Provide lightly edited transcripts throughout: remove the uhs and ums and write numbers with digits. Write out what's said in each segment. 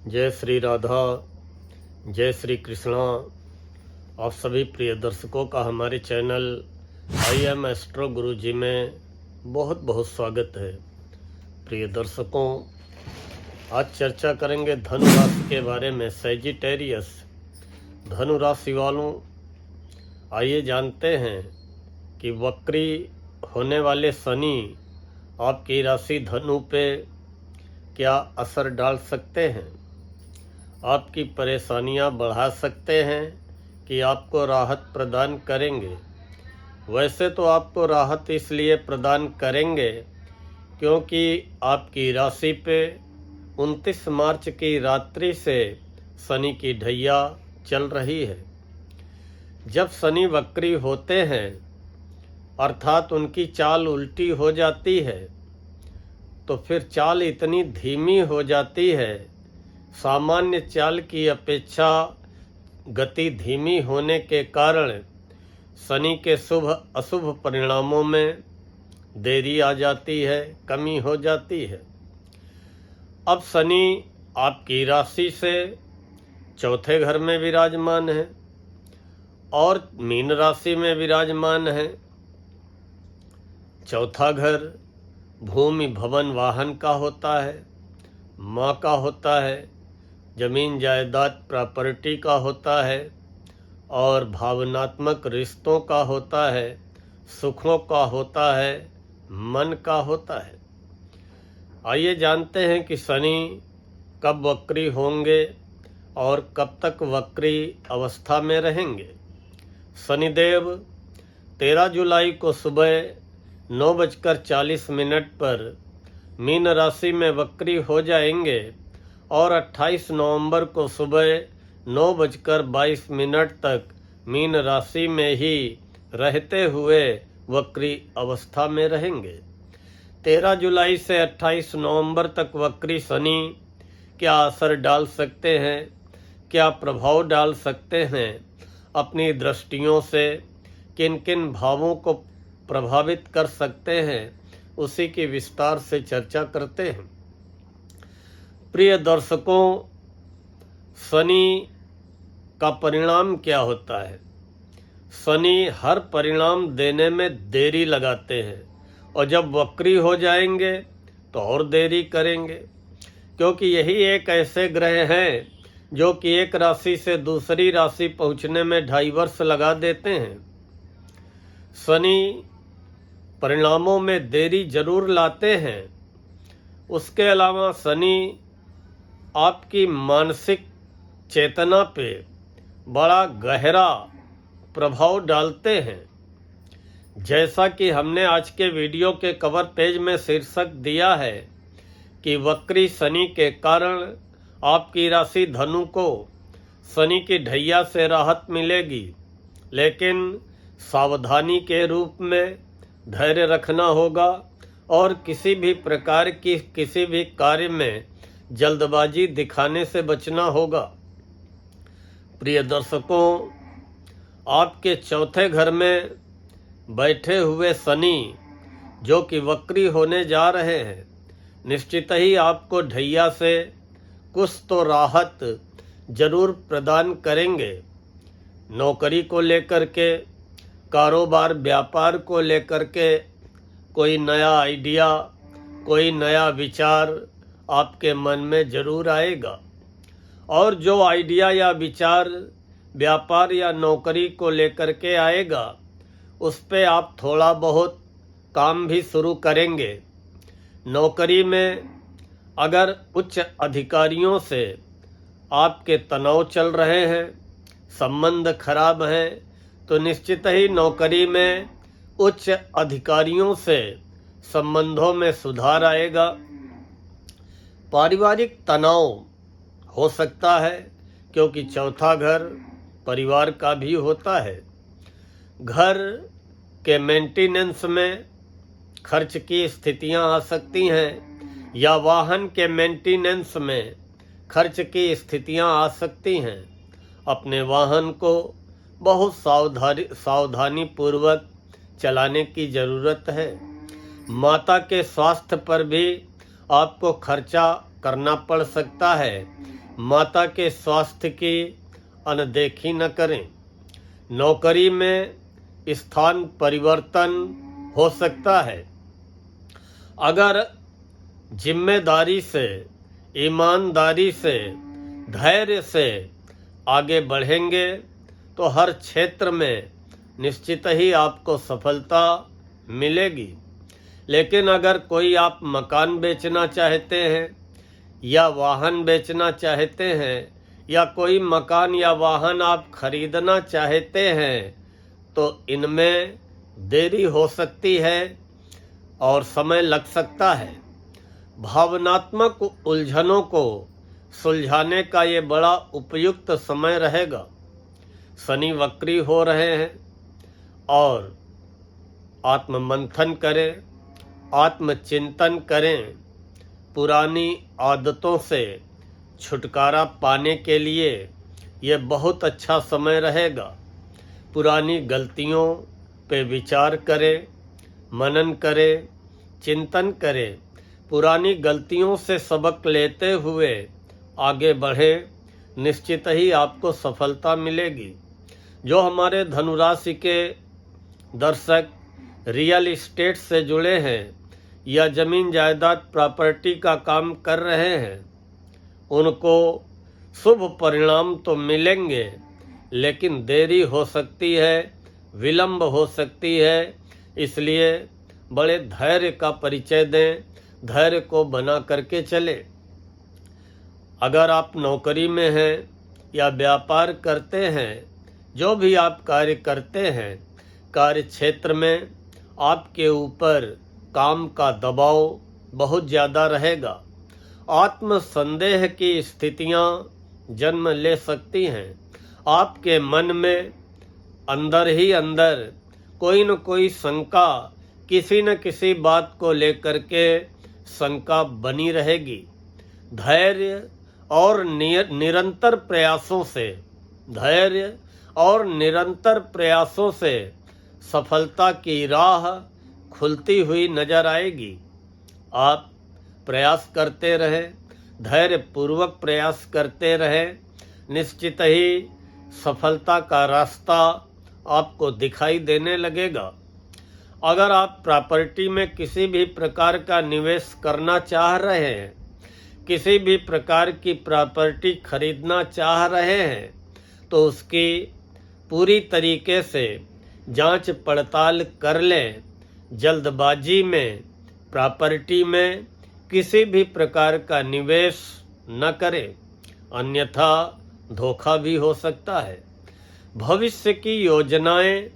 जय श्री राधा, जय श्री कृष्णा। आप सभी प्रिय दर्शकों का हमारे चैनल आई एम एस्ट्रो गुरु जी में बहुत बहुत स्वागत है। प्रिय दर्शकों, आज चर्चा करेंगे धनु राशि के बारे में। सैजिटेरियस धनु राशि वालों, आइए जानते हैं कि वक्री होने वाले शनि आपकी राशि धनु पे क्या असर डाल सकते हैं, आपकी परेशानियां बढ़ा सकते हैं कि आपको राहत प्रदान करेंगे। वैसे तो आपको राहत इसलिए प्रदान करेंगे क्योंकि आपकी राशि पे 29 मार्च की रात्रि से शनि की ढैया चल रही है। जब शनि वक्री होते हैं अर्थात उनकी चाल उल्टी हो जाती है तो फिर चाल इतनी धीमी हो जाती है, सामान्य चाल की अपेक्षा गति धीमी होने के कारण शनि के शुभ अशुभ परिणामों में देरी आ जाती है, कमी हो जाती है। अब शनि आपकी राशि से चौथे घर में विराजमान है और मीन राशि में विराजमान है। चौथा घर भूमि भवन वाहन का होता है, माँ का होता है, जमीन जायदाद प्रॉपर्टी का होता है और भावनात्मक रिश्तों का होता है, सुखों का होता है, मन का होता है। आइए जानते हैं कि शनि कब वक्री होंगे और कब तक वक्री अवस्था में रहेंगे। शनिदेव 13 जुलाई को सुबह 9:40 पर मीन राशि में वक्री हो जाएंगे और 28 नवंबर को सुबह 9:22 तक मीन राशि में ही रहते हुए वक्री अवस्था में रहेंगे। 13 जुलाई से 28 नवंबर तक वक्री शनि क्या असर डाल सकते हैं, क्या प्रभाव डाल सकते हैं, अपनी दृष्टियों से किन किन भावों को प्रभावित कर सकते हैं, उसी की विस्तार से चर्चा करते हैं। प्रिय दर्शकों, शनि का परिणाम क्या होता है? शनि हर परिणाम देने में देरी लगाते हैं और जब वक्री हो जाएंगे तो और देरी करेंगे, क्योंकि यही एक ऐसे ग्रह हैं जो कि एक राशि से दूसरी राशि पहुंचने में 2.5 वर्ष लगा देते हैं। शनि परिणामों में देरी जरूर लाते हैं। उसके अलावा शनि आपकी मानसिक चेतना पे बड़ा गहरा प्रभाव डालते हैं। जैसा कि हमने आज के वीडियो के कवर पेज में शीर्षक दिया है कि वक्री शनि के कारण आपकी राशि धनु को शनि की ढैया से राहत मिलेगी, लेकिन सावधानी के रूप में धैर्य रखना होगा और किसी भी प्रकार की किसी भी कार्य में जल्दबाजी दिखाने से बचना होगा। प्रिय दर्शकों, आपके चौथे घर में बैठे हुए शनि जो कि वक्री होने जा रहे हैं, निश्चित ही आपको ढैया से कुछ तो राहत जरूर प्रदान करेंगे। नौकरी को लेकर के, कारोबार व्यापार को लेकर के कोई नया आइडिया, कोई नया विचार आपके मन में जरूर आएगा और जो आइडिया या विचार व्यापार या नौकरी को लेकर के आएगा उस पे आप थोड़ा बहुत काम भी शुरू करेंगे। नौकरी में अगर उच्च अधिकारियों से आपके तनाव चल रहे हैं, संबंध खराब हैं, तो निश्चित ही नौकरी में उच्च अधिकारियों से संबंधों में सुधार आएगा। पारिवारिक तनाव हो सकता है क्योंकि चौथा घर परिवार का भी होता है। घर के मेंटेनेंस में खर्च की स्थितियां आ सकती हैं या वाहन के मेंटेनेंस में खर्च की स्थितियां आ सकती हैं। अपने वाहन को बहुत सावधानी पूर्वक चलाने की ज़रूरत है। माता के स्वास्थ्य पर भी आपको खर्चा करना पड़ सकता है माता के स्वास्थ्य की अनदेखी न करें। नौकरी में स्थान परिवर्तन हो सकता है। अगर जिम्मेदारी से, ईमानदारी से, धैर्य से आगे बढ़ेंगे तो हर क्षेत्र में निश्चित ही आपको सफलता मिलेगी। लेकिन अगर कोई आप मकान बेचना चाहते हैं या वाहन बेचना चाहते हैं या कोई मकान या वाहन आप खरीदना चाहते हैं तो इनमें देरी हो सकती है और समय लग सकता है। भावनात्मक उलझनों को सुलझाने का ये बड़ा उपयुक्त समय रहेगा। शनि वक्री हो रहे हैं और आत्ममंथन करें, आत्मचिंतन करें। पुरानी आदतों से छुटकारा पाने के लिए ये बहुत अच्छा समय रहेगा। पुरानी गलतियों पे विचार करें, मनन करें, चिंतन करें। पुरानी गलतियों से सबक लेते हुए आगे बढ़ें, निश्चित ही आपको सफलता मिलेगी। जो हमारे धनुराशि के दर्शक रियल इस्टेट से जुड़े हैं या ज़मीन जायदाद प्रॉपर्टी का काम कर रहे हैं, उनको शुभ परिणाम तो मिलेंगे, लेकिन देरी हो सकती है, विलंब हो सकती है। इसलिए बड़े धैर्य का परिचय दें, धैर्य को बना करके चलें। अगर आप नौकरी में हैं या व्यापार करते हैं, जो भी आप कार्य करते हैं, कार्य क्षेत्र में आपके ऊपर काम का दबाव बहुत ज़्यादा रहेगा। आत्म संदेह की स्थितियां जन्म ले सकती हैं। आपके मन में अंदर ही अंदर कोई न कोई शंका, किसी न किसी बात को लेकर के शंका बनी रहेगी। धैर्य और निरंतर प्रयासों से, धैर्य और निरंतर प्रयासों से सफलता की राह खुलती हुई नजर आएगी। आप प्रयास करते रहें, धैर्य पूर्वक प्रयास करते रहें, निश्चित ही सफलता का रास्ता आपको दिखाई देने लगेगा। अगर आप प्रॉपर्टी में किसी भी प्रकार का निवेश करना चाह रहे हैं, किसी भी प्रकार की प्रॉपर्टी खरीदना चाह रहे हैं, तो उसकी पूरी तरीके से जांच पड़ताल कर लें। जल्दबाजी में प्रॉपर्टी में किसी भी प्रकार का निवेश न करें, अन्यथा धोखा भी हो सकता है। भविष्य की योजनाएं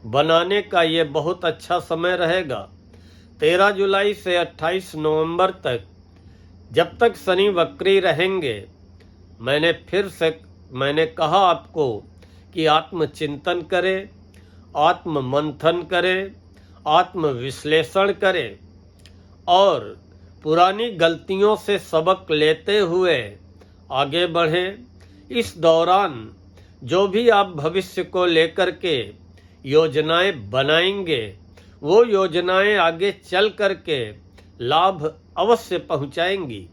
बनाने का ये बहुत अच्छा समय रहेगा। 13 जुलाई से 28 नवंबर तक, जब तक शनि वक्री रहेंगे, मैंने कहा आपको कि आत्मचिंतन करें, आत्ममंथन करें, आत्मविश्लेषण करें और पुरानी गलतियों से सबक लेते हुए आगे बढ़ें। इस दौरान जो भी आप भविष्य को लेकर के योजनाएं बनाएंगे, वो योजनाएं आगे चल करके लाभ अवश्य पहुंचाएंगी।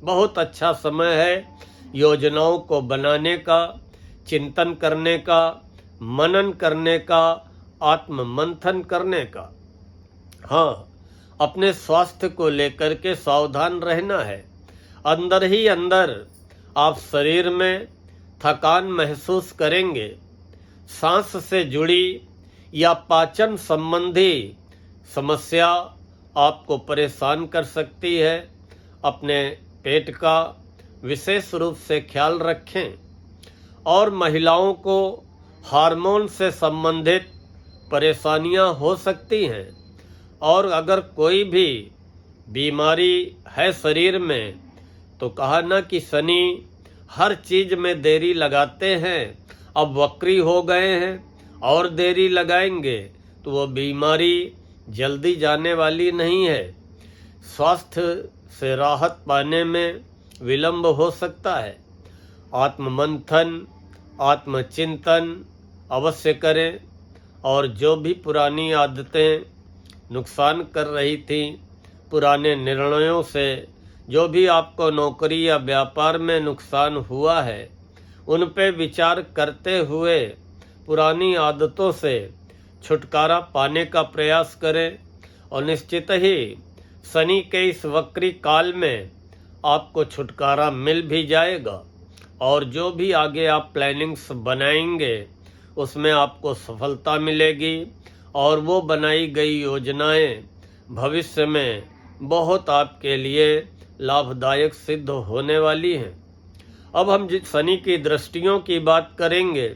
बहुत अच्छा समय है योजनाओं को बनाने का, चिंतन करने का, मनन करने का, आत्ममंथन करने का। हाँ, अपने स्वास्थ्य को लेकर के सावधान रहना है। अंदर ही अंदर आप शरीर में थकान महसूस करेंगे। सांस से जुड़ी या पाचन संबंधी समस्या आपको परेशान कर सकती है। अपने पेट का विशेष रूप से ख्याल रखें। और महिलाओं को हार्मोन से संबंधित परेशानियां हो सकती हैं। और अगर कोई भी बीमारी है शरीर में, तो कहा ना कि शनि हर चीज में देरी लगाते हैं। अब वक्री हो गए हैं और देरी लगाएंगे तो वो बीमारी जल्दी जाने वाली नहीं है। स्वास्थ्य से राहत पाने में विलंब हो सकता है। आत्ममंथन, आत्मचिंतन अवश्य करें। और जो भी पुरानी आदतें नुकसान कर रही थी, पुराने निर्णयों से जो भी आपको नौकरी या व्यापार में नुकसान हुआ है उन पे विचार करते हुए पुरानी आदतों से छुटकारा पाने का प्रयास करें और निश्चित ही शनि के इस वक्री काल में आपको छुटकारा मिल भी जाएगा और जो भी आगे आप प्लानिंग्स बनाएंगे उसमें आपको सफलता मिलेगी और वो बनाई गई योजनाएं भविष्य में बहुत आपके लिए लाभदायक सिद्ध होने वाली हैं। अब हम शनि की दृष्टियों की बात करेंगे।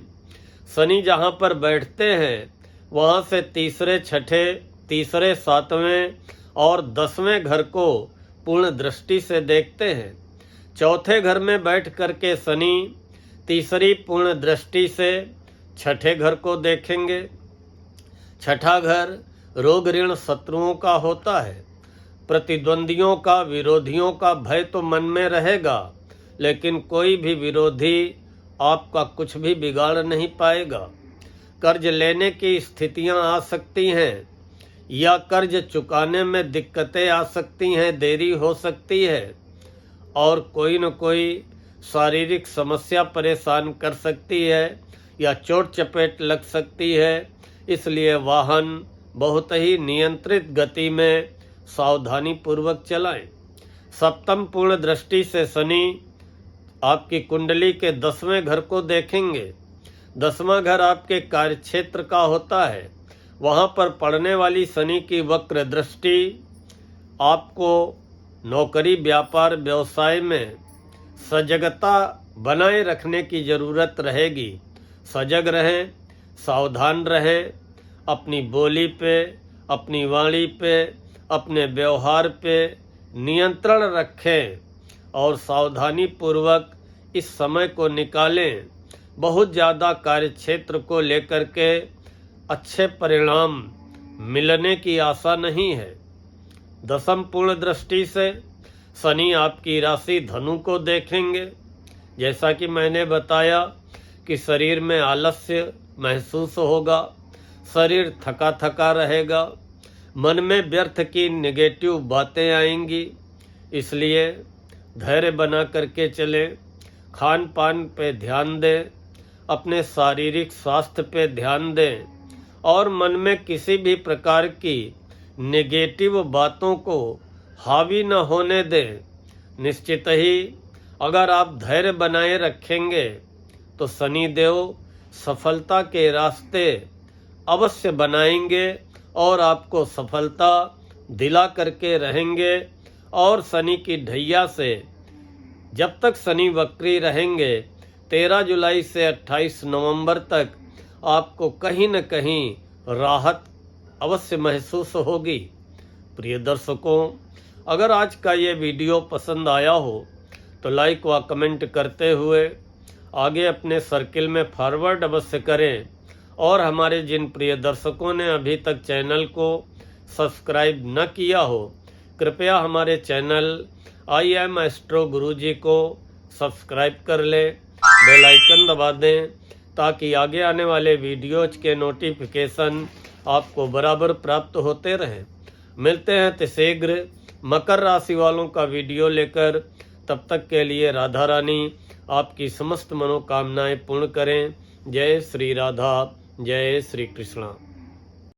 शनि जहाँ पर बैठते हैं वहाँ से तीसरे, छठे, तीसरे, सातवें और 10वें घर को पूर्ण दृष्टि से देखते हैं। चौथे घर में बैठ करके शनि तीसरी पूर्ण दृष्टि से छठे घर को देखेंगे। छठा घर रोग ऋण शत्रुओं का होता है। प्रतिद्वंदियों का, विरोधियों का भय तो मन में रहेगा, लेकिन कोई भी विरोधी आपका कुछ भी बिगाड़ नहीं पाएगा। कर्ज लेने की स्थितियां आ सकती हैं या कर्ज चुकाने में दिक्कतें आ सकती हैं, देरी हो सकती है और कोई न कोई शारीरिक समस्या परेशान कर सकती है या चोट चपेट लग सकती है। इसलिए वाहन बहुत ही नियंत्रित गति में सावधानी पूर्वक चलाएं। सप्तम पूर्ण दृष्टि से शनि आपकी कुंडली के 10वें घर को देखेंगे। 10वां घर आपके कार्यक्षेत्र का होता है। वहां पर पड़ने वाली शनि की वक्र दृष्टि आपको नौकरी, व्यापार, व्यवसाय में सजगता बनाए रखने की जरूरत रहेगी। सजग रहें, सावधान रहें, अपनी बोली पे, अपनी वाणी पे, अपने व्यवहार पे नियंत्रण रखें और सावधानी पूर्वक इस समय को निकालें। बहुत ज़्यादा कार्यक्षेत्र को लेकर के अच्छे परिणाम मिलने की आशा नहीं है। 10वीं पूर्ण दृष्टि से शनि आपकी राशि धनु को देखेंगे। जैसा कि मैंने बताया कि शरीर में आलस्य महसूस होगा, शरीर थका थका रहेगा, मन में व्यर्थ की नेगेटिव बातें आएंगी। इसलिए धैर्य बना करके चलें, खान पान पे ध्यान दें, अपने शारीरिक स्वास्थ्य पे ध्यान दें और मन में किसी भी प्रकार की नेगेटिव बातों को हावी न होने दें। निश्चित ही अगर आप धैर्य बनाए रखेंगे तो शनि देव सफलता के रास्ते अवश्य बनाएंगे और आपको सफलता दिला करके रहेंगे। और शनि की ढैया से जब तक शनि वक्री रहेंगे 13 जुलाई से 28 नवंबर तक आपको कहीं न कहीं राहत अवश्य महसूस होगी। प्रिय दर्शकों, अगर आज का ये वीडियो पसंद आया हो तो लाइक व कमेंट करते हुए आगे अपने सर्किल में फॉरवर्ड अवश्य करें और हमारे जिन प्रिय दर्शकों ने अभी तक चैनल को सब्सक्राइब न किया हो कृपया हमारे चैनल आई एम एस्ट्रो गुरुजी को सब्सक्राइब कर लें, बेल आइकन दबा दें ताकि आगे आने वाले वीडियोज के नोटिफिकेशन आपको बराबर प्राप्त होते रहें। मिलते हैं शीघ्र मकर राशि वालों का वीडियो लेकर। तब तक के लिए राधा रानी आपकी समस्त मनोकामनाएं पूर्ण करें। जय श्री राधा, जय श्री कृष्णा।